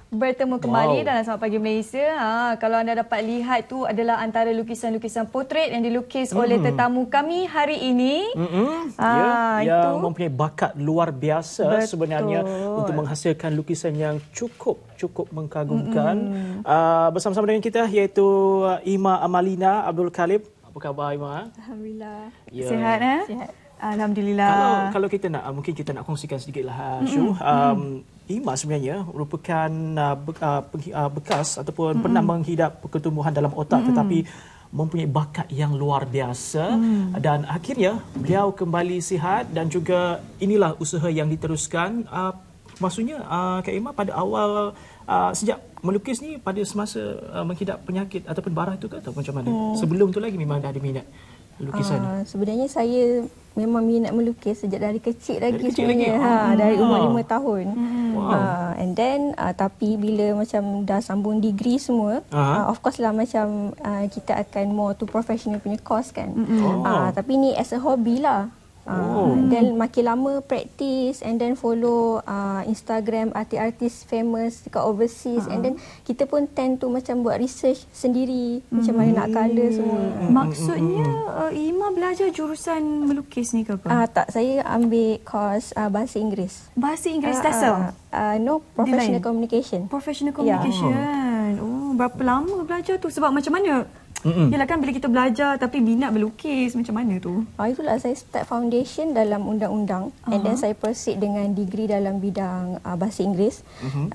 bertemu kembali dalam Selamat Pagi Malaysia. Kalau anda dapat lihat tu adalah antara lukisan-lukisan portret yang dilukis oleh tetamu kami hari ini. Yang mempunyai bakat luar biasa sebenarnya untuk menghasilkan lukisan yang cukup mengkagumkan. Bersama-sama dengan kita iaitu Ima Amalina Abdul Khalib. Apa khabar Ima? Alhamdulillah. Sihat Sihat. Alhamdulillah. Kalau kita nak, mungkin kita nak kongsikan sedikitlah Syu. Ima sebenarnya merupakan bekas ataupun pernah menghidap pertumbuhan dalam otak tetapi mempunyai bakat yang luar biasa dan akhirnya beliau kembali sihat dan juga inilah usaha yang diteruskan. Maksudnya Kak Ima pada awal sejak melukis ni pada semasa menghidap penyakit ataupun barah itu ke atau macam mana? Sebelum tu lagi memang dah ada minat lukisan? Sebenarnya saya memang minat melukis sejak dari kecil lagi sebenarnya. Dari umur 5 tahun. And then tapi bila macam dah sambung degree semua, of course lah macam kita akan more to professional punya course kan. Tapi ni as a hobby lah. Dan makin lama practice and then follow Instagram artis-artis famous dekat overseas and then kita pun tend to macam buat research sendiri macam mana nak colour semua. Maksudnya Ima belajar jurusan melukis ni ke apa? Tak, saya ambil course bahasa Inggeris. Bahasa Inggeris TESOL? No, professional communication. Professional communication. Berapa lama belajar tu? Sebab macam mana? Yalah kan bila kita belajar tapi minat melukis macam mana tu? Itulah saya start foundation dalam undang-undang and then saya proceed dengan degree dalam bidang bahasa Inggeris.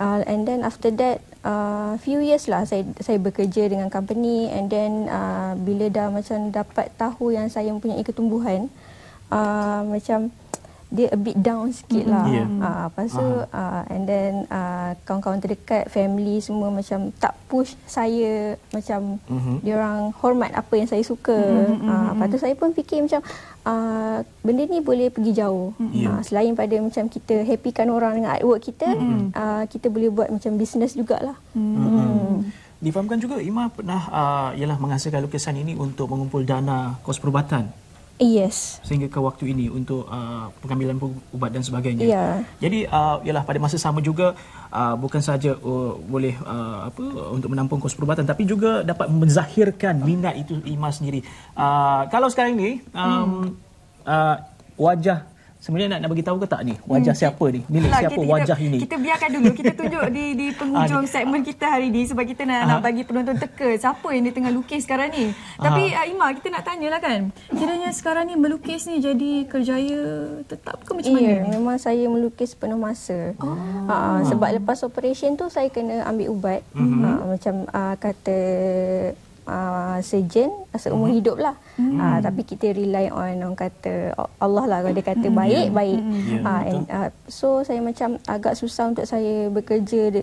And then after that few years lah saya bekerja dengan company and then bila dah macam dapat tahu yang saya mempunyai ketumbuhan macam dia a bit down sikit lah. Lepas tu and then kawan-kawan terdekat, family semua macam tak push saya macam diorang hormat apa yang saya suka. Lepas tu saya pun fikir macam benda ni boleh pergi jauh. Selain pada macam kita happykan orang dengan artwork kita, kita boleh buat macam business jugalah. Difahamkan juga Ima pernah ialah menghasilkan lukisan ini untuk mengumpul dana kos perubatan. Yes. Sehingga ke waktu ini untuk pengambilan ubat dan sebagainya. Jadi ialah pada masa sama juga bukan saja boleh untuk menampung kos perubatan tapi juga dapat menzahirkan minat itu Ima sendiri. Kalau sekarang ni wajah sebenarnya nak bagi tahu ke tak ni wajah siapa ni? Milik siapa wajah ini? Kita biarkan dulu kita tunjuk di penghujung segmen kita hari ni sebab kita nak bagi penonton teka siapa yang dia tengah lukis sekarang ni. Tapi Ima, kita nak tanyalah kan. Kiranya sekarang ni melukis ni jadi kerjaya tetap ke macam mana? Memang saya melukis penuh masa. Sebab lepas operation tu saya kena ambil ubat. Macam kata surgeon seumur hidup lah. Tapi kita rely on orang kata Allah lah, kalau dia kata baik. So saya macam agak susah untuk saya bekerja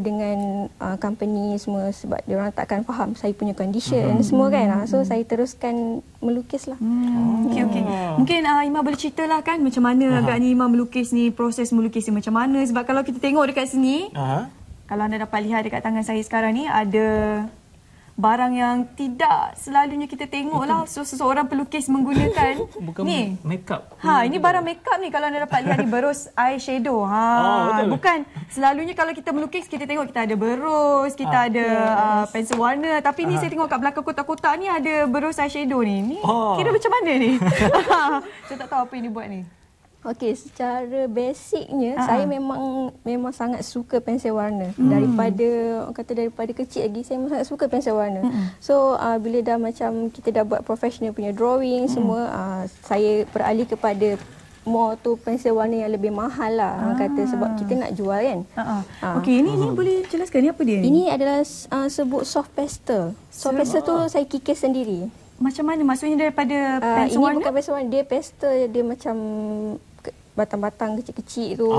dengan company semua sebab diorang takkan faham saya punya condition semua kan. So saya teruskan melukis lah. Okay. Mungkin Ima boleh ceritalah kan macam mana agaknya Ima melukis ni, proses melukis ni macam mana. Sebab kalau kita tengok dekat sini, kalau anda dapat lihat dekat tangan saya sekarang ni ada barang yang tidak selalunya kita tengok lah. So seseorang pelukis menggunakan bukan ni makeup. Ini barang makeup ni kalau anda dapat lihat ni berus eyeshadow. Bukan selalunya kalau kita melukis kita tengok kita ada berus, kita ada pensel warna, tapi ni saya tengok kat belakang kotak-kotak ni ada berus eyeshadow ni. Ni kira macam mana ni? Saya tak tahu apa yang dia buat ni. Okey, secara basicnya saya memang sangat suka pensel warna. Daripada kecil lagi saya memang sangat suka pensel warna. So bila dah macam kita dah buat professional punya drawing semua, saya beralih kepada more tu pensel warna yang lebih mahal lah kata sebab kita nak jual kan. Okey, ini boleh jelaskan ni apa dia? Ini adalah sebut soft pastel. Soft pastel tu saya kikis sendiri. Macam mana? Maksudnya daripada pensel warna? Ini bukan pensel warna, dia pastel, dia macam batang-batang kecil-kecil tu.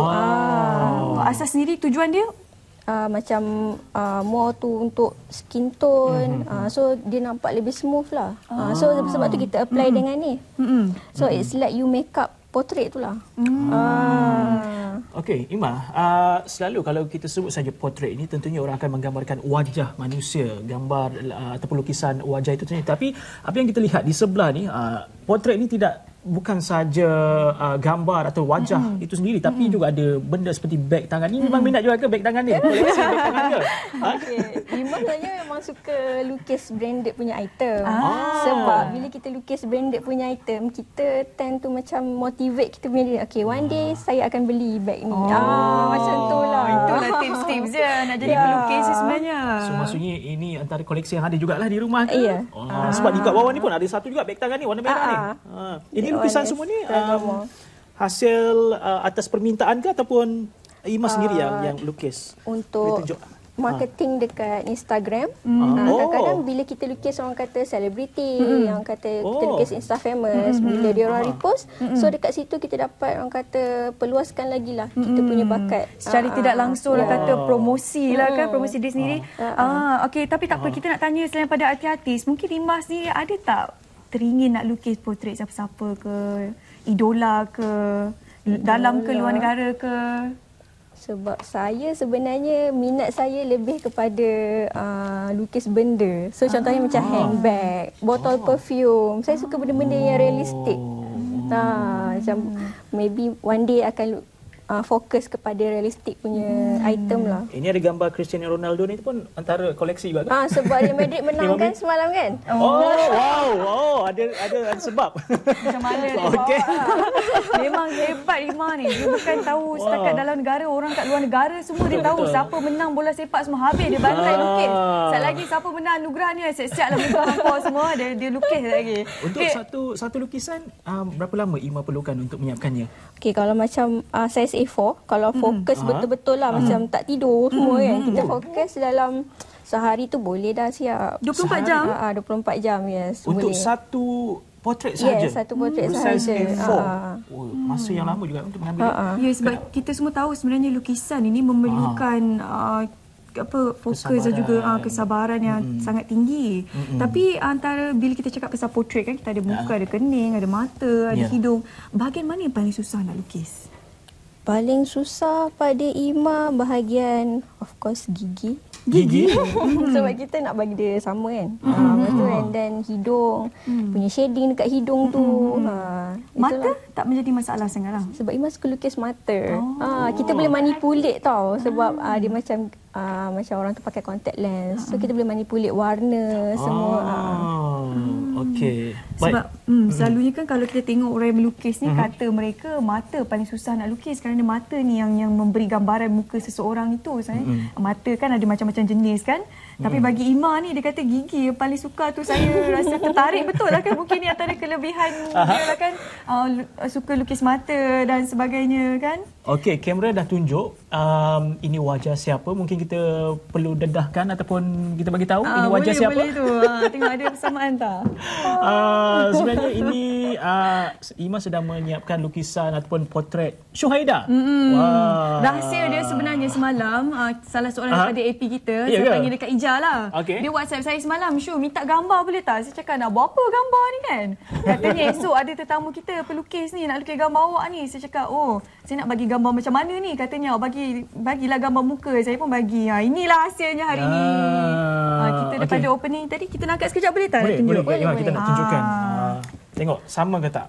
Asas sendiri tujuan dia? Macam more tu untuk skin tone. So dia nampak lebih smooth lah. So sebab tu kita apply dengan ni. So it's like you make up portrait tu lah. Okey, Ima, selalu kalau kita sebut saja portrait ini tentunya orang akan menggambarkan wajah manusia, gambar ataupun lukisan wajah itu. Tapi apa yang kita lihat di sebelah ni, portrait ini tidak bukan saja gambar atau wajah itu sendiri, tapi juga ada benda seperti beg tangan. Ni memang minat juga ke beg tangan dia? Koleksi beg tangan ke? Okay. Ima sebenarnya memang suka lukis branded punya item. Sebab bila kita lukis branded punya item, kita tend to macam motivate kita punya diri. Okay, one day saya akan beli beg ni. Macam tu lah. Itulah tips-tips je nak jadi pelukis sebenarnya. So maksudnya ini antara koleksi yang ada jugalah di rumah ke? Ya. Sebab di kat bawah ni pun ada satu juga beg tangan ni warna merah ni. Ini lukisan semua ni hasil atas permintaan ke ataupun Ima sendiri yang lukis? Untuk marketing dekat Instagram. Kadang-kadang bila kita lukis orang kata selebriti, yang kata kita lukis Insta famous, bila dia orang repost, so dekat situ kita dapat orang kata peluaskan lagi lah kita punya bakat. Secara tidak langsung lah kata promosi lah kan, promosi diri sendiri. Okey, tapi tak apa, kita nak tanya selain pada artis, mungkin Ima sendiri ada tak teringin nak lukis portret siapa-siapa ke, idola ke, dalam ke luar negara ke? Sebab saya sebenarnya minat saya lebih kepada lukis benda. So contohnya macam handbag, botol perfume. Saya suka benda-benda yang realistik. Macam maybe one day akan fokus kepada realistik punya item lah. Ini ada gambar Cristiano Ronaldo ni pun antara koleksi juga kan? Sebab Real Madrid menang kan semalam kan? Ada sebab. Macam mana dia Okey. Memang hebat Ima ni. Dia bukan tahu setakat dalam negara, orang kat luar negara semua dia tahu siapa menang bola sepak semua habis dia bantai lukis. Sekali lagi siapa menang anugerah ni, siap-siap lah muka hangpa semua dia lukis lagi. Untuk satu lukisan berapa lama Ima perlukan untuk menyiapkannya? Okey, kalau macam size A4, kalau fokus betul-betul lah macam tak tidur semua kan. Kita fokus dalam sehari tu boleh dah siap. 24 jam? 24 jam, yes. Untuk boleh. satu portret sahaja? Yes, satu portret size sahaja. A4. Masa yang lama juga untuk mengambil. Ya, sebab kita semua tahu sebenarnya lukisan ini memerlukan fokus dan juga kesabaran yang sangat tinggi. Tapi antara bila kita cakap pasal portrait kan, kita ada muka, ada kening, ada mata, ada hidung. Bahagian mana yang paling susah nak lukis? Paling susah pada Ima bahagian of course gigi. Sebab kita nak bagi dia sama kan. Betul, and then hidung, punya shading dekat hidung tu. Mata tak menjadi masalah sangat lah. Sebab Ima suka lukis mata. Kita boleh manipulate tau. Sebab dia macam orang tu pakai contact lens. So kita boleh manipulate warna semua. Okey. Sebab selalunya kan kalau kita tengok orang yang melukis ni, kata mereka mata paling susah nak lukis kerana mata ni yang memberi gambaran muka seseorang itu. Mata kan ada macam-macam jenis kan. Tapi bagi Ima ni dia kata gigi yang paling suka tu. Saya rasa tertarik betul lah kan. Mungkin ni antara kelebihan dia lah kan. Suka lukis mata dan sebagainya kan. Okey, kamera dah tunjuk ini wajah siapa. Mungkin kita perlu dedahkan ataupun kita bagi tahu ini wajah siapa. Boleh tu. Tengok ada persamaan tak? Sebenarnya ini Ima sedang menyiapkan lukisan ataupun potret Syuhaida. Rahsia dia sebenarnya semalam salah seorang daripada AP kita, saya panggil dekat Ija lah. Dia WhatsApp saya semalam, Syu minta gambar boleh tak? Saya cakap nak buat apa gambar ni kan? Katanya esok ada tetamu kita pelukis ni nak lukis gambar awak ni. Saya cakap saya nak bagi gambar macam mana ni? Katanya bagilah gambar muka. Saya pun bagi. Inilah hasilnya hari ni. Kita daripada opening tadi kita nak angkat sekejap boleh tak? Boleh. Kita nak tunjukkan. Tengok sama ke tak?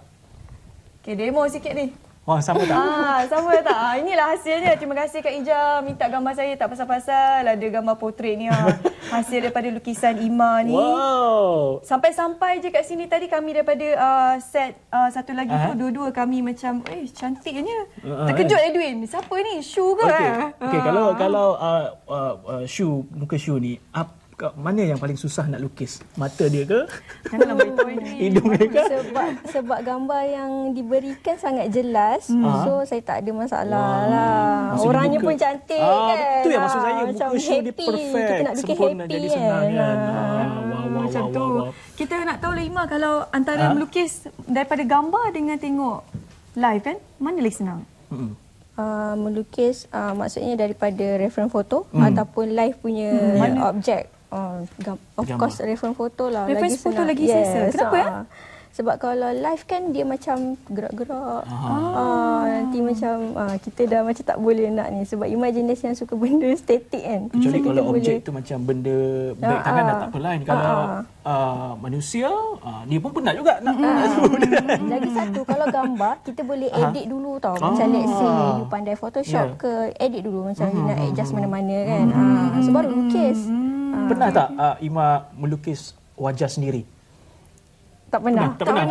Okay, demo sikit ni. Sama tak? Sama tak? Inilah hasilnya. Terima kasih Kak Ija minta gambar saya, tak pasal-pasal ada gambar portret ni. Hasil daripada lukisan Ima ni. Wow. Sampai-sampai je kat sini tadi kami daripada set satu lagi tu dua-dua kami macam cantiknya. Terkejut Edwin. Siapa ni? Syu ke? Okey, kalau Syu, muka Syu ni mana yang paling susah nak lukis? Mata dia ke? Janganlah beritahu ini. Hidung dia ke? Sebab gambar yang diberikan sangat jelas. So saya tak ada masalah lah. Orangnya pun cantik kan. Betul yang maksud saya. Muka Syu dia perfect. Kita nak bikin sempurna, happy jadi senang kan. Macam tu. Kita nak tahu lah Ima, kalau antara melukis daripada gambar dengan tengok live kan, mana lagi senang? Melukis maksudnya daripada reference foto ataupun live punya objek. Of course reference foto lah. Reference foto lagi selesa. Kenapa ya? Sebab kalau live kan dia macam gerak-gerak. Nanti macam kita dah macam tak boleh nak ni. Sebab imaginasi yang suka benda statik kan. Kecuali kalau objek tu macam benda baik tangan dah tak apa lain. Kalau manusia, dia pun penat juga nak suruh dia. Lagi satu, kalau gambar, kita boleh edit dulu tau. Macam let's say, you pandai Photoshop ke, edit dulu. Macam you nak adjust mana-mana kan. So baru lukis. Pernah tak Ima melukis wajah sendiri? Tak pernah. Tak pernah.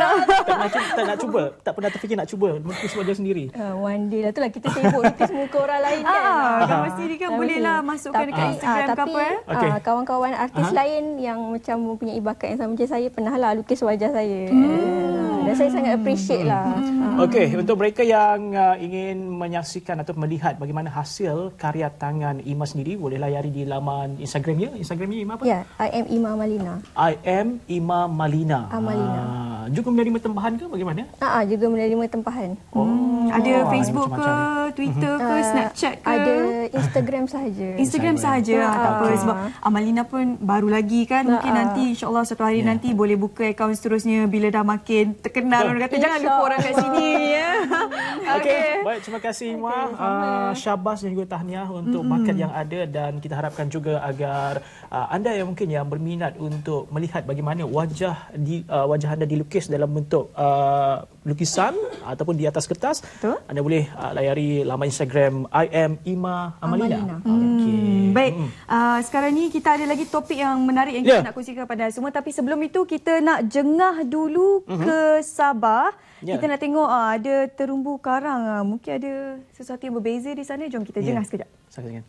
Tak nak cuba. Tak pernah terfikir nak cuba melukis wajah sendiri. One day lah, itulah kita sibuk lukis muka orang lain kan. Gambar sendiri kan boleh lah masukkan dekat Instagram ke apa. Tapi kawan-kawan artis lain yang macam mempunyai bakat yang sama macam saya, pernah lah lukis wajah saya. Dan saya sangat appreciate lah. Okey, untuk mereka yang ingin menyaksikan atau melihat bagaimana hasil karya tangan Ima sendiri, boleh layari di laman Instagramnya. Instagramnya Ima apa? Ya, I am Ima Malina. I am Ima Malina. Malina. Juga menerima tempahan ke bagaimana? Juga menerima tempahan. Ada Facebook ke, Twitter ke, Snapchat ke? Ada Instagram sahaja. Instagram sahaja. Tak apa sebab Amalina pun baru lagi kan. Mungkin nanti insya-Allah satu hari nanti boleh buka akaun seterusnya bila dah makin terkenal. Orang kata jangan lupa orang kat sini ya. Okey, baik, terima kasih Ima. Syabas dan juga tahniah untuk bakat yang ada, dan kita harapkan juga agar anda yang mungkin yang berminat untuk melihat bagaimana wajah anda dilukis dalam bentuk lukisan ataupun di atas kertas, anda boleh layari laman Instagram I am Ima Malina. Baik, sekarang ni kita ada lagi topik yang menarik yang kita nak kongsikan kepada semua, tapi sebelum itu kita nak jengah dulu ke Sabah. Kita nak tengok ada terumbu karang. Mungkin ada sesuatu yang berbeza di sana. Jom kita jengah sekejap. Saksikan.